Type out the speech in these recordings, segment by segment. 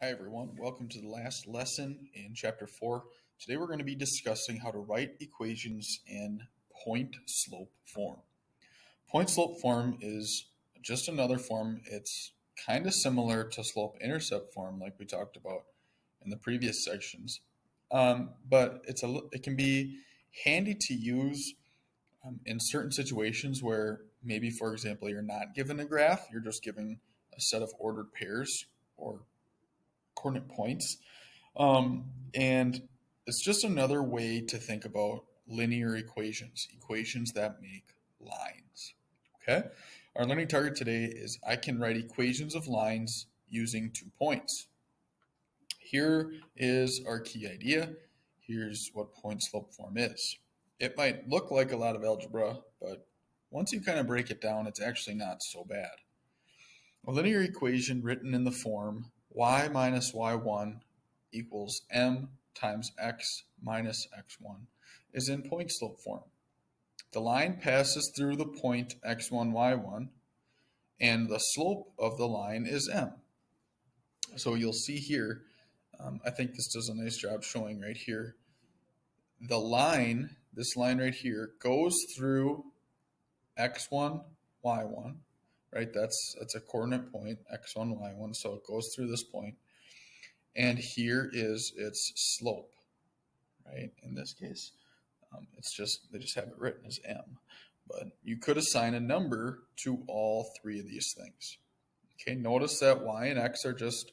Hi everyone, welcome to the last lesson in chapter 4. Today we're going to be discussing how to write equations in point-slope form. Point-slope form is just another form. It's kind of similar to slope-intercept form like we talked about in the previous sections. But it can be handy to use in certain situations where maybe, for example, you're not given a graph, you're just given a set of ordered pairs or coordinate points. And it's just another way to think about linear equations, equations that make lines. Okay? Our learning target today is I can write equations of lines using 2 points. Here is our key idea. Here's what point-slope form is. It might look like a lot of algebra, but once you kind of break it down, it's actually not so bad. A linear equation written in the form y minus y1 equals m times x minus x1 is in point-slope form. The line passes through the point x1, y1, and the slope of the line is m. So you'll see here, I think this does a nice job showing right here, the line, this line right here, goes through x1, y1, right? That's a coordinate point, x1, y1, so it goes through this point. And here is its slope, right? In this case, they just have it written as m. But you could assign a number to all 3 of these things. Okay, notice that y and x are just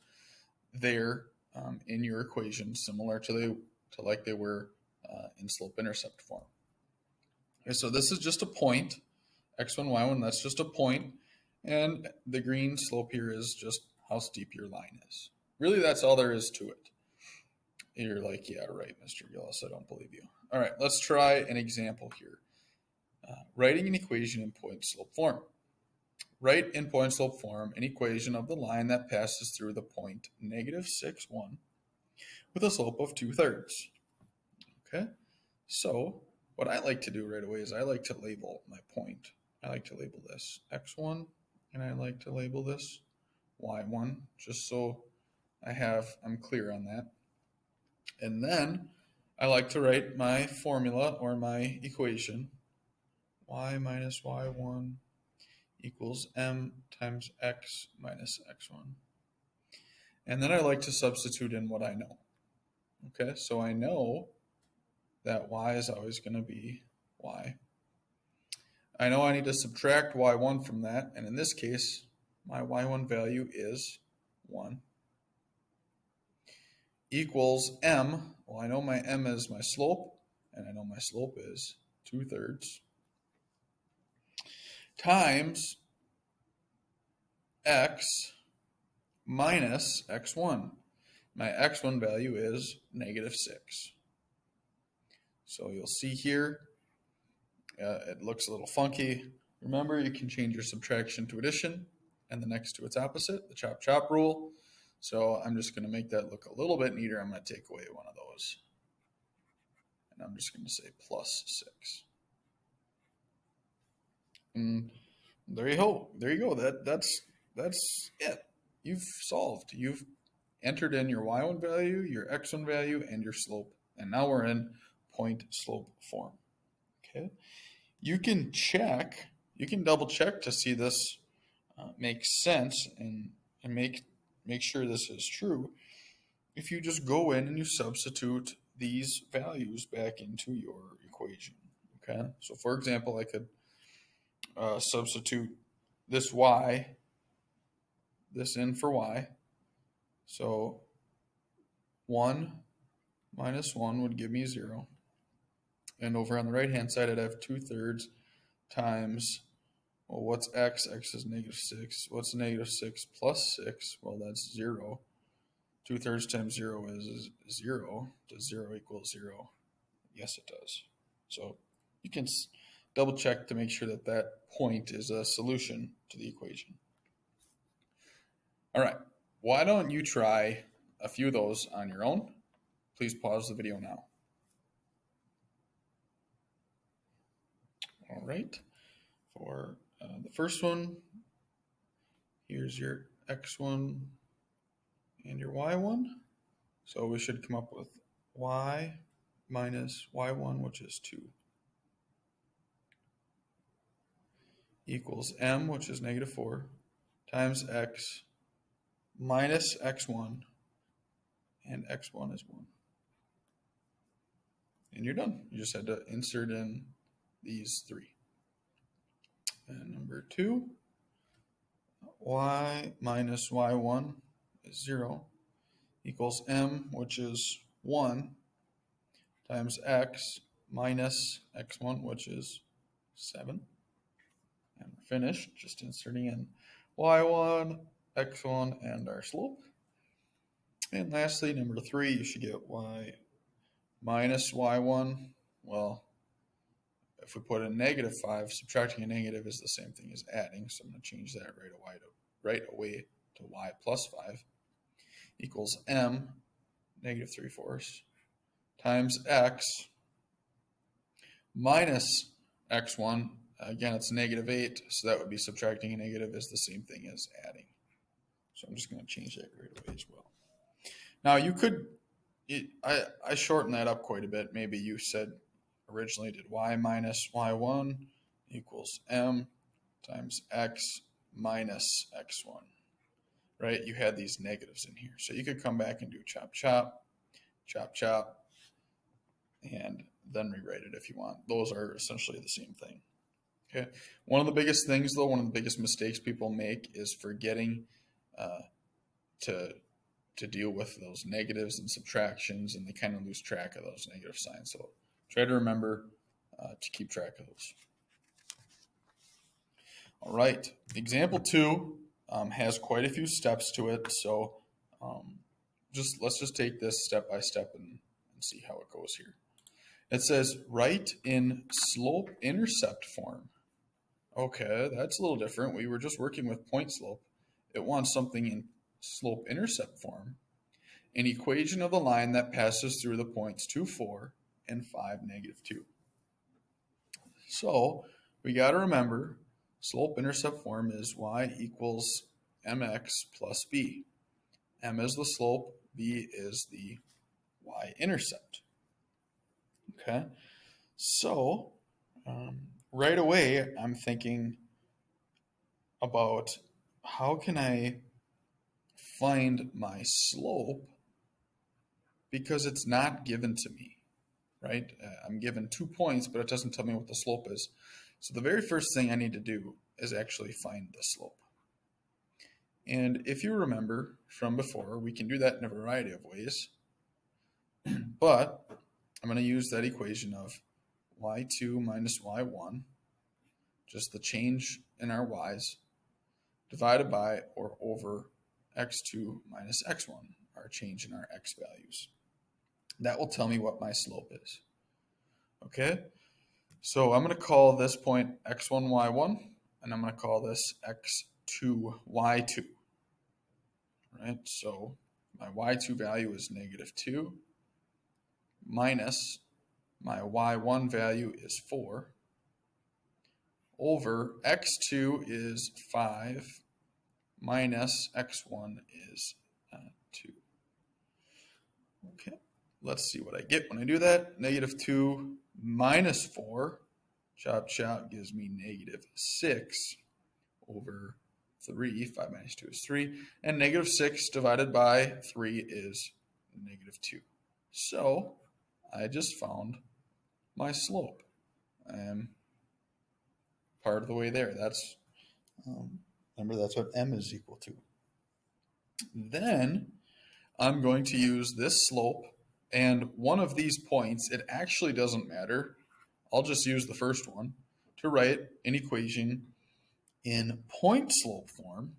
there in your equation, similar to like they were in slope-intercept form. Okay, so this is just a point, x1, y1, that's just a point, and the green slope here is just how steep your line is. Really, that's all there is to it. You're like, yeah, right, Mr. Gillis, I don't believe you. All right, let's try an example here. Writing an equation in point-slope form. Write in point-slope form an equation of the line that passes through the point -6, 1 with a slope of 2/3. Okay, so what I like to do right away is I like to label my point. I like to label this x1, and I like to label this y1, just so I'm clear on that. And then I like to write my formula or my equation, y minus y1 equals m times x minus x1. And then I like to substitute in what I know. Okay, so I know that y is always going to be y. I know I need to subtract y1 from that, and in this case, my y1 value is 1. Equals m. Well, I know my m is my slope, and I know my slope is 2/3. Times x minus x1. My x1 value is -6. So you'll see here, it looks a little funky. Remember, you can change your subtraction to addition, and the next to its opposite, the chop-chop rule. So I'm just going to make that look a little bit neater. I'm going to take away one of those. And I'm just going to say +6. And there you go. There you go. That's it. You've solved. You've entered in your y1 value, your x1 value, and your slope. And now we're in point-slope form. Okay. You can double check to see this makes sense and make sure this is true if you just go in and you substitute these values back into your equation. Okay, so for example, I could substitute this in for y. So 1 minus 1 would give me 0. And over on the right-hand side, I'd have 2/3 times, well, what's x? X is -6. What's -6 plus 6? Well, that's 0. 2/3 times 0 is 0. Does 0 equal 0? Yes, it does. So you can double check to make sure that that point is a solution to the equation. All right, why don't you try a few of those on your own? Please pause the video now. All right, for the first one, here's your x1 and your y1. So we should come up with y minus y1, which is 2, equals m, which is negative 4, times x minus x1, and x1 is 1. And you're done. You just had to insert in these 3. And number 2, y minus y1 is 0, equals m, which is 1, times x minus x1, which is 7. And we're finished, just inserting in y1, x1, and our slope. And lastly, number 3, you should get y minus y1. Well, if we put in negative 5, subtracting a negative is the same thing as adding, so I'm going to change that right away to y plus 5, equals m, negative 3/4, times x minus x1. Again, it's negative 8, so that would be subtracting a negative is the same thing as adding. So I'm just going to change that right away as well. Now you could, I shortened that up quite a bit. Maybe you said originally did y minus y1 equals m times x minus x1, right? You had these negatives in here. So you could come back and do chop, chop, chop, chop, and then rewrite it if you want. Those are essentially the same thing. Okay. One of the biggest things, though, one of the biggest mistakes people make is forgetting to deal with those negatives and subtractions, and they kind of lose track of those negative signs. So try to remember to keep track of those. All right. Example 2 has quite a few steps to it, so let's just take this step by step and see how it goes here. It says write in slope-intercept form. Okay, that's a little different. We were just working with point slope. It wants something in slope-intercept form. An equation of the line that passes through the points 2, 4, and 5, negative 2. So we got to remember slope-intercept form is y equals mx plus b. M is the slope, b is the y-intercept. Okay, so right away I'm thinking about how can I find my slope, because it's not given to me, right? I'm given 2 points, but it doesn't tell me what the slope is. So the very first thing I need to do is actually find the slope. And if you remember from before, we can do that in a variety of ways. But I'm going to use that equation of y2 minus y1, just the change in our y's, divided by or over x2 minus x1, our change in our x values. That will tell me what my slope is. Okay, so I'm going to call this point x1, y1, and I'm going to call this x2, y2. Right, so my y2 value is negative 2 minus my y1 value is 4 over x2 is 5 minus x1 is 2. Okay, let's see what I get when I do that. Negative 2 minus 4, chop chop, gives me negative 6 over 3. 5 minus 2 is 3. And negative 6 divided by 3 is negative 2. So I just found my slope. I am part of the way there. That's remember, that's what m is equal to. Then I'm going to use this slope, and one of these points, it actually doesn't matter. I'll just use the first one to write an equation in point slope form,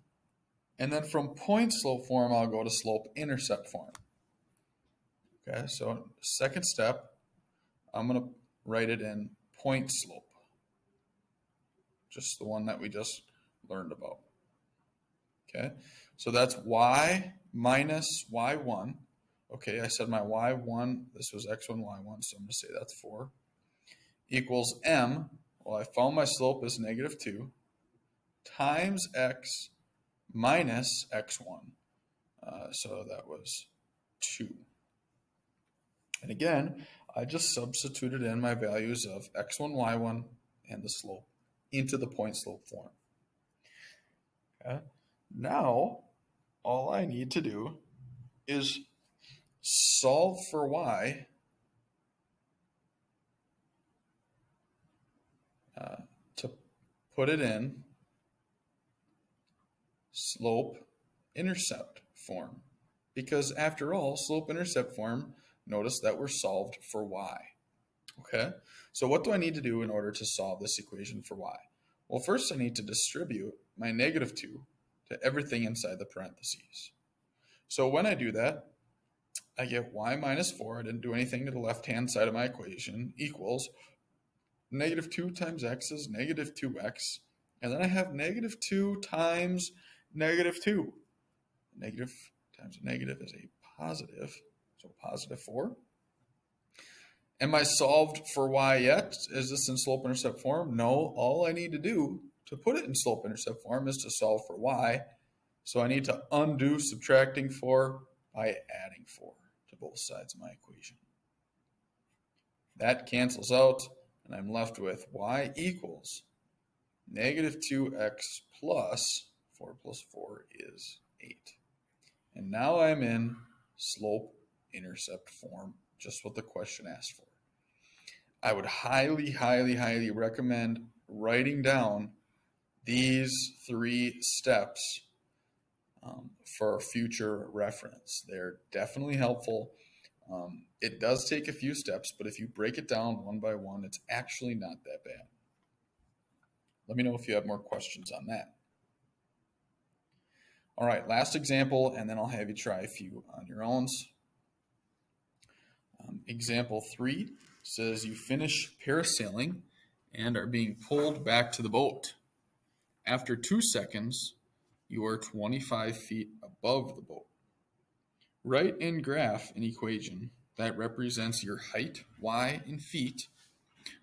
and then from point slope form I'll go to slope intercept form. Okay, so second step, I'm going to write it in point slope, just the one that we just learned about. Okay, so that's y minus y1. Okay, I said my y1, this was x1, y1, so I'm going to say that's 4, equals m. Well, I found my slope is negative 2 times x minus x1. So that was 2. And again, I just substituted in my values of x1, y1, and the slope into the point slope form. Okay. Now, all I need to do is solve for y to put it in slope-intercept form. Because after all, slope-intercept form, notice that we're solved for y. Okay, so what do I need to do in order to solve this equation for y? Well, first I need to distribute my -2 to everything inside the parentheses. So when I do that, I get y minus 4, I didn't do anything to the left-hand side of my equation, equals -2 times x is -2x, and then I have -2 times -2. Negative times a negative is a positive, so positive 4. Am I solved for y yet? Is this in slope-intercept form? No. All I need to do to put it in slope-intercept form is to solve for y. So I need to undo subtracting 4 by adding 4 to both sides of my equation. That cancels out, and I'm left with y equals -2x plus 4 plus 4 is 8. And now I'm in slope-intercept form, just what the question asked for. I would highly, highly, highly recommend writing down these 3 steps for future reference. They're definitely helpful. It does take a few steps, but if you break it down one by one, it's actually not that bad. Let me know if you have more questions on that. All right, last example, and then I'll have you try a few on your own. Example 3 says you finish parasailing and are being pulled back to the boat. After 2 seconds, you are 25 feet above the boat. Write and graph an equation that represents your height, y, in feet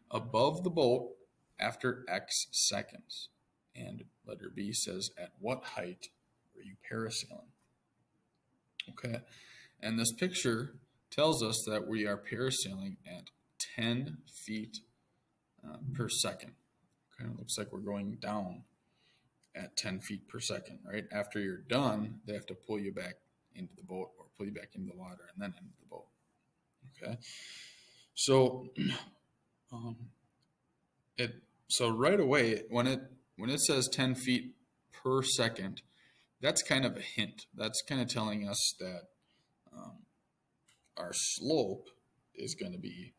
above the boat after x seconds. And letter B says, at what height were you parasailing? Okay, and this picture tells us that we are parasailing at 10 feet per second. Okay, it looks like we're going down at 10 feet per second, right? After you're done, they have to pull you back into the boat or pull you back into the water and then into the boat. Okay, so so right away when it says 10 feet per second, that's kind of a hint. That's kind of telling us that our slope is going to be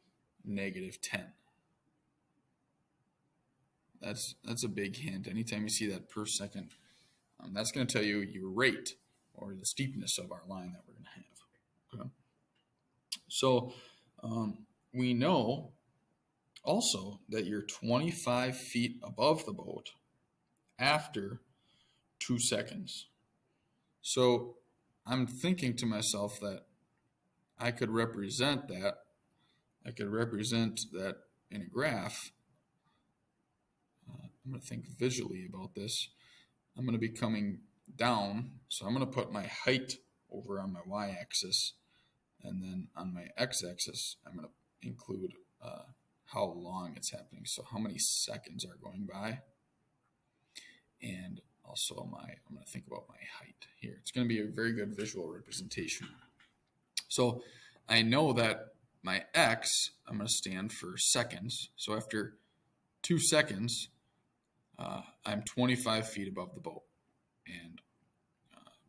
-10. That's a big hint. Anytime you see that per second, that's going to tell you your rate or the steepness of our line that we're going to have. Okay. So we know also that you're 25 feet above the boat after 2 seconds. So I'm thinking to myself that I could represent that. I could represent that in a graph. I'm going to think visually about this. I'm going to be coming down, so I'm going to put my height over on my y-axis, and then on my x-axis, I'm going to include how long it's happening, so how many seconds are going by, and also I'm going to think about my height here. It's going to be a very good visual representation. So I know that my x, I'm going to stand for seconds, so after 2 seconds, I'm 25 feet above the boat, and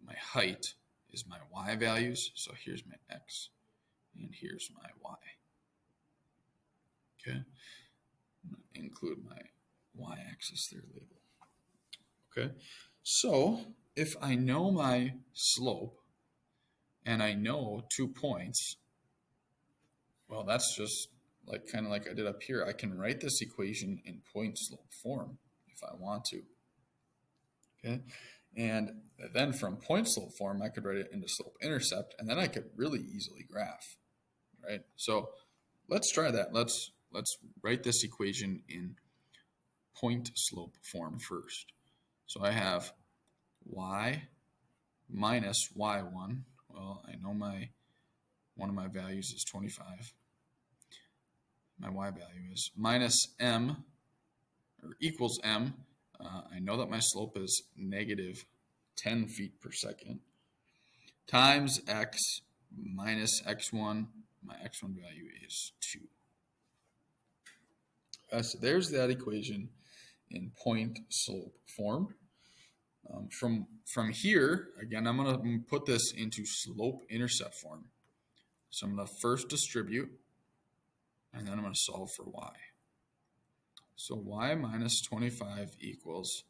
my height is my y values, so here's my x, and here's my y. Okay, I'm going to include my y-axis there label. Okay, so if I know my slope, and I know 2 points, well, that's just kind of like I did up here. I can write this equation in point slope form if I want to. Okay, and then from point slope form, I could write it into slope intercept, and then I could really easily graph, right? So let's try that. Let's write this equation in point slope form first. So I have y minus y1. Well, I know one of my values is 25. My y value is minus m, or equals m. I know that my slope is negative 10 feet per second, times x minus x1. My x1 value is 2. So there's that equation in point slope form. From here, again, I'm going to put this into slope intercept form. So I'm going to first distribute, and then I'm going to solve for y. So y minus 25 equals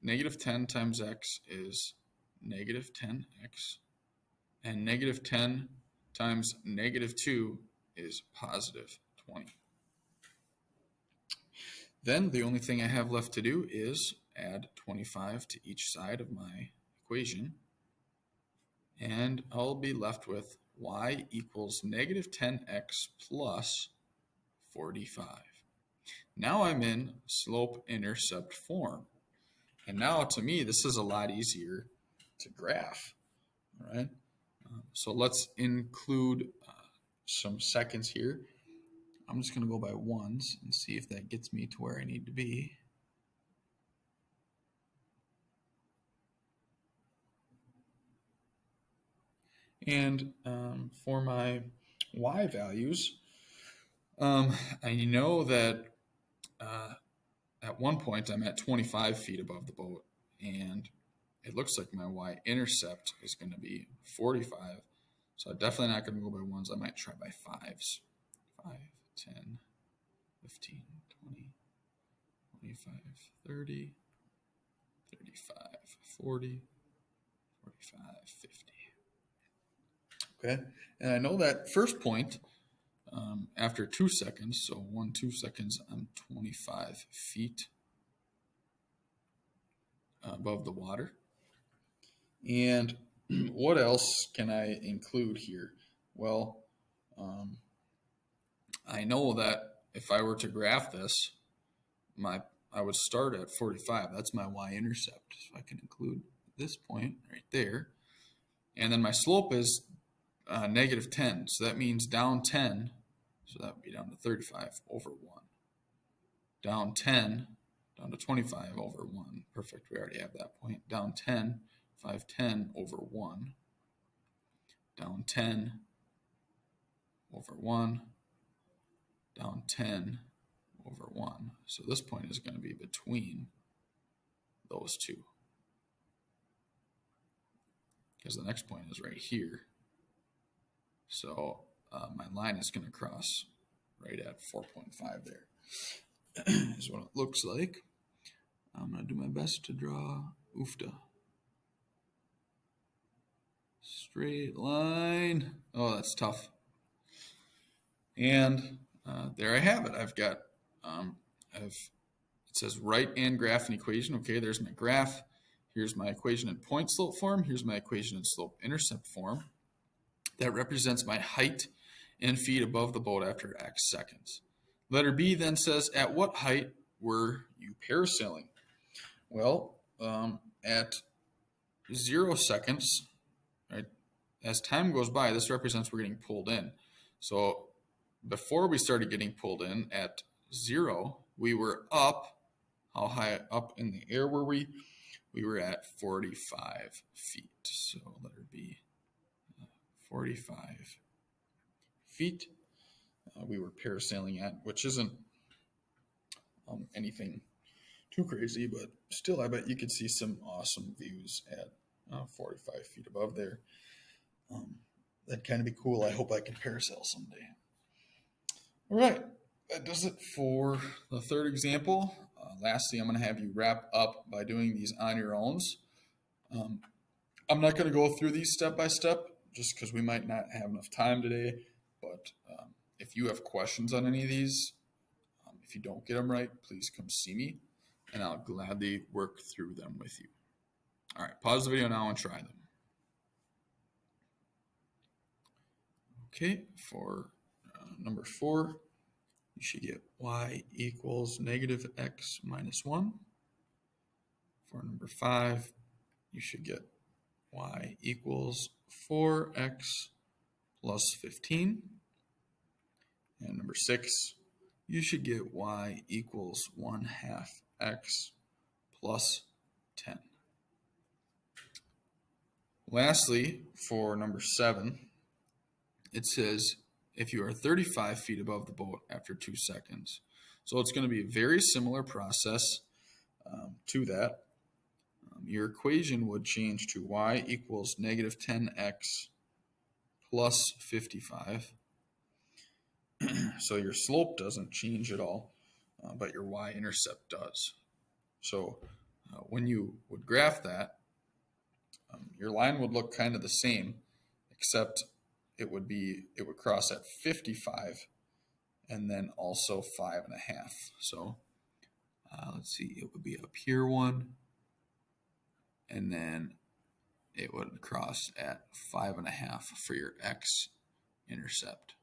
negative 10 times x is negative 10x, and negative 10 times negative 2 is positive 20. Then the only thing I have left to do is add 25 to each side of my equation, and I'll be left with y equals negative 10x plus 45. Now I'm in slope intercept form. And now to me, this is a lot easier to graph. All right. So let's include some seconds here. I'm just going to go by ones and see if that gets me to where I need to be. And for my y values, I know that at one point I'm at 25 feet above the boat, and it looks like my y-intercept is going to be 45. So I'm definitely not going to go by ones. I might try by fives. 5, 10, 15, 20, 25, 30, 35, 40, 45, 50. Okay, and I know that first point, after 2 seconds, so 2 seconds, I'm 25 feet above the water. And what else can I include here? Well, I know that if I were to graph this, I would start at 45. That's my y-intercept. So I can include this point right there. And then my slope is negative 10. So that means down 10. So that would be down to 35 over 1. Down 10, down to 25 over 1. Perfect. We already have that point. Down 10, 510 over 1. Down 10 over 1. Down 10 over 1. So this point is going to be between those two, because the next point is right here. So my line is going to cross right at 4.5 there. Is what it looks like. I'm going to do my best to draw oofta. Straight line. Oh, that's tough. And there I have it. I've got, it says write and graph an equation. Okay, there's my graph. Here's my equation in point slope form. Here's my equation in slope intercept form. That represents my height in feet above the boat after X seconds. Letter B then says, at what height were you parasailing? Well, at 0 seconds, right, as time goes by, this represents we're getting pulled in. So before we started getting pulled in at 0, we were up. How high up in the air were we? We were at 45 feet. So letter B, 45 feet. We were parasailing at, which isn't anything too crazy, but still I bet you could see some awesome views at 45 feet above there. That'd kind of be cool. I hope I can parasail someday. All right, that does it for the third example. Lastly, I'm going to have you wrap up by doing these on your own. I'm not going to go through these step by step just because we might not have enough time today, but if you have questions on any of these, if you don't get them right, please come see me, and I'll gladly work through them with you. All right, pause the video now and try them. Okay, for number 4, you should get y equals negative x minus 1. For number 5, you should get y equals 4x plus 15. And number 6, you should get y equals 1/2 x plus 10. Lastly, for number 7, it says if you are 35 feet above the boat after 2 seconds. So it's going to be a very similar process to that. Your equation would change to y equals negative 10x plus 55. So your slope doesn't change at all, but your y-intercept does. So when you would graph that, your line would look kind of the same, except it would cross at 55 and then also 5.5. So let's see, it would be up here one, and then it would cross at 5.5 for your x-intercept.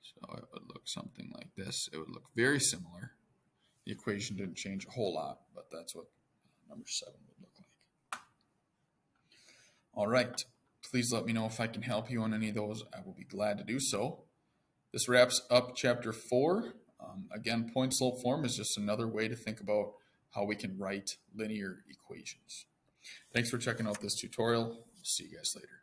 So it would look something like this. It would look very similar. The equation didn't change a whole lot, but that's what number 7 would look like. All right. Please let me know if I can help you on any of those. I will be glad to do so. This wraps up chapter 4. Again, point-slope form is just another way to think about how we can write linear equations. Thanks for checking out this tutorial. See you guys later.